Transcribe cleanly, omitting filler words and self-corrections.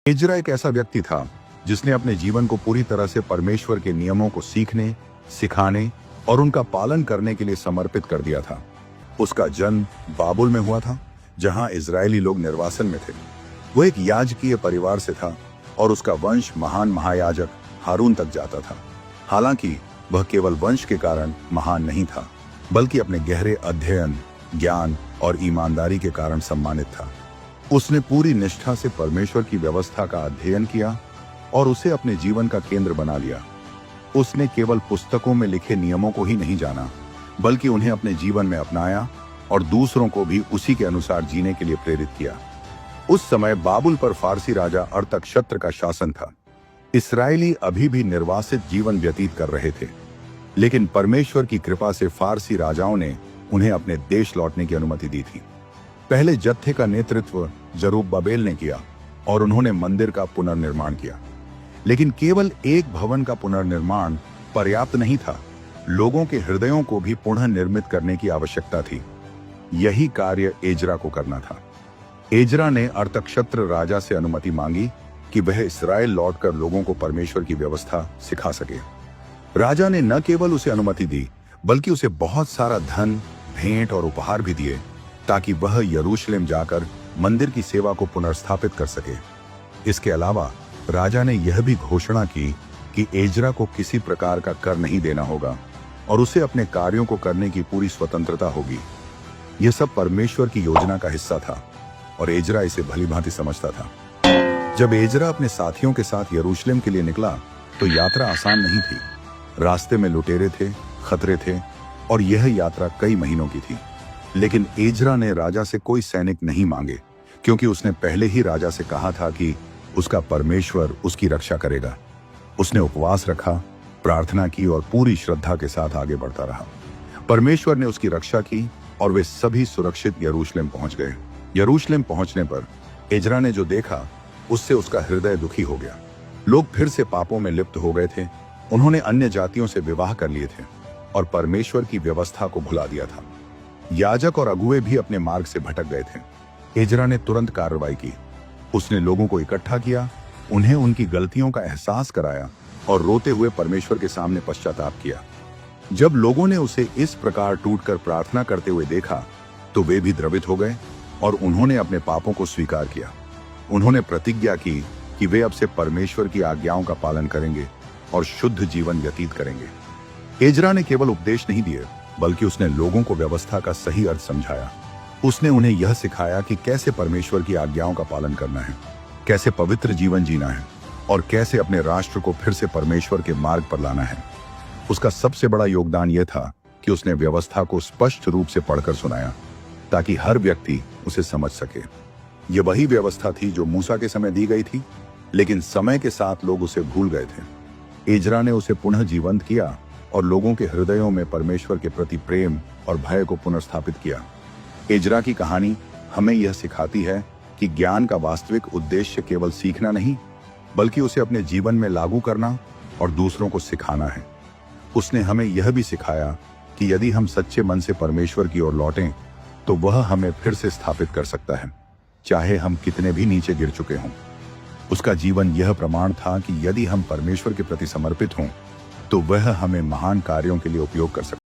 Ezra एक ऐसा व्यक्ति था जिसने अपने जीवन को पूरी तरह से परमेश्वर के नियमों को सीखने, सिखाने और उनका पालन करने के लिए समर्पित कर दिया था। उसका जन्म बाबुल में हुआ था, जहां इजरायली लोग निर्वासन में थे। वो एक याजकीय परिवार से था और उसका वंश महान महायाजक हारून तक जाता था। हालांकि वह केवल वंश के कारण महान नहीं था, बल्कि अपने गहरे अध्ययन, ज्ञान और ईमानदारी के कारण सम्मानित था। उसने पूरी निष्ठा से परमेश्वर की व्यवस्था का अध्ययन किया और उसे अपने जीवन का केंद्र बना लिया। उसने केवल पुस्तकों में लिखे नियमों को ही नहीं जाना, बल्कि उन्हें अपने जीवन में अपनाया और दूसरों को भी उसी के अनुसार जीने के लिए प्रेरित किया। उस समय बाबुल पर फारसी राजा अर्तक्षत्र का शासन था। इस्राएली अभी भी निर्वासित जीवन व्यतीत कर रहे थे, लेकिन परमेश्वर की कृपा से फारसी राजाओं ने उन्हें अपने देश लौटने की अनुमति दी थी। पहले जत्थे का नेतृत्व जरुब्बाबेल ने किया और उन्होंने मंदिर का पुनर्निर्माण किया। लेकिन केवल एक भवन का पुनर्निर्माण पर्याप्त नहीं था, लोगों के हृदयों को भी पुनः निर्मित करने की आवश्यकता थी। यही कार्य एजरा को करना था। एजरा ने अर्तक्षत्र राजा से अनुमति मांगी कि वह इस्राएल लौटकर लोगों को परमेश्वर की व्यवस्था सिखा सके। राजा ने न केवल उसे अनुमति दी, बल्कि उसे बहुत सारा धन, भेंट और उपहार भी दिए, ताकि वह यरूशलेम जाकर मंदिर की सेवा को पुनर्स्थापित कर सके। इसके अलावा राजा ने यह भी घोषणा की कि एजरा को किसी प्रकार का कर नहीं देना होगा और उसे अपने कार्यों को करने की पूरी स्वतंत्रता होगी। यह सब परमेश्वर की योजना का हिस्सा था और एजरा इसे भलीभांति समझता था। जब एजरा अपने साथियों के साथ यरूशलेम के लिए निकला तो यात्रा आसान नहीं थी। रास्ते में लुटेरे थे, खतरे थे और यह यात्रा कई महीनों की थी। लेकिन एजरा ने राजा से कोई सैनिक नहीं मांगे, क्योंकि उसने पहले ही राजा से कहा था कि उसका परमेश्वर उसकी रक्षा करेगा। उसने उपवास रखा, प्रार्थना की और पूरी श्रद्धा के साथ आगे बढ़ता रहा। परमेश्वर ने उसकी रक्षा की और वे सभी सुरक्षित यरूशलेम पहुंच गए। यरूशलेम पहुंचने पर एजरा ने जो देखा, उससे उसका हृदय दुखी हो गया। लोग फिर से पापों में लिप्त हो गए थे। उन्होंने अन्य जातियों से विवाह कर लिए थे और परमेश्वर की व्यवस्था को भुला दिया था। याजक और अगुए भी अपने मार्ग से भटक गए थे। एजरा ने तुरंत कार्रवाई की। उसने लोगों को इकट्ठा किया, उन्हें उनकी गलतियों का एहसास कराया और रोते हुए परमेश्वर के सामने पश्चाताप किया। जब लोगों ने उसे इस प्रकार टूटकर प्रार्थना करते हुए देखा, तो वे भी द्रवित हो गए और उन्होंने अपने पापों को स्वीकार किया। उन्होंने प्रतिज्ञा की कि वे अब से परमेश्वर की आज्ञाओं का पालन करेंगे और शुद्ध जीवन व्यतीत करेंगे। एजरा ने केवल उपदेश नहीं दिए, बल्कि उसने लोगों को व्यवस्था का सही अर्थ समझाया। उसने उन्हें यह सिखाया कि कैसे परमेश्वर की आज्ञाओं का पालन करना है, कैसे पवित्र जीवन जीना है और कैसे अपने राष्ट्र को फिर से परमेश्वर के मार्ग पर लाना है। उसका सबसे बड़ा योगदान यह था कि उसने व्यवस्था को स्पष्ट रूप से पढ़कर सुनाया, ताकि हर व्यक्ति उसे समझ सके। यह वही व्यवस्था थी जो मूसा के समय दी गई थी, लेकिन समय के साथ लोग उसे भूल गए थे। एजरा ने उसे पुनः जीवंत किया और लोगों के हृदयों में परमेश्वर के प्रति प्रेम और भय को पुनर्स्थापित किया। एजरा की कहानी हमें यह सिखाती है कि ज्ञान का वास्तविक उद्देश्य केवल सीखना नहीं, बल्कि उसे अपने जीवन में लागू करना और दूसरों को सिखाना है। उसने हमें यह भी सिखाया कि यदि हम सच्चे मन से परमेश्वर की ओर लौटें, तो वह हमें फिर से स्थापित कर सकता है, चाहे हम कितने भी नीचे गिर चुके हों। उसका जीवन यह प्रमाण था कि यदि हम परमेश्वर के प्रति समर्पित हों, तो वह हमें महान कार्यों के लिए उपयोग कर सकता है।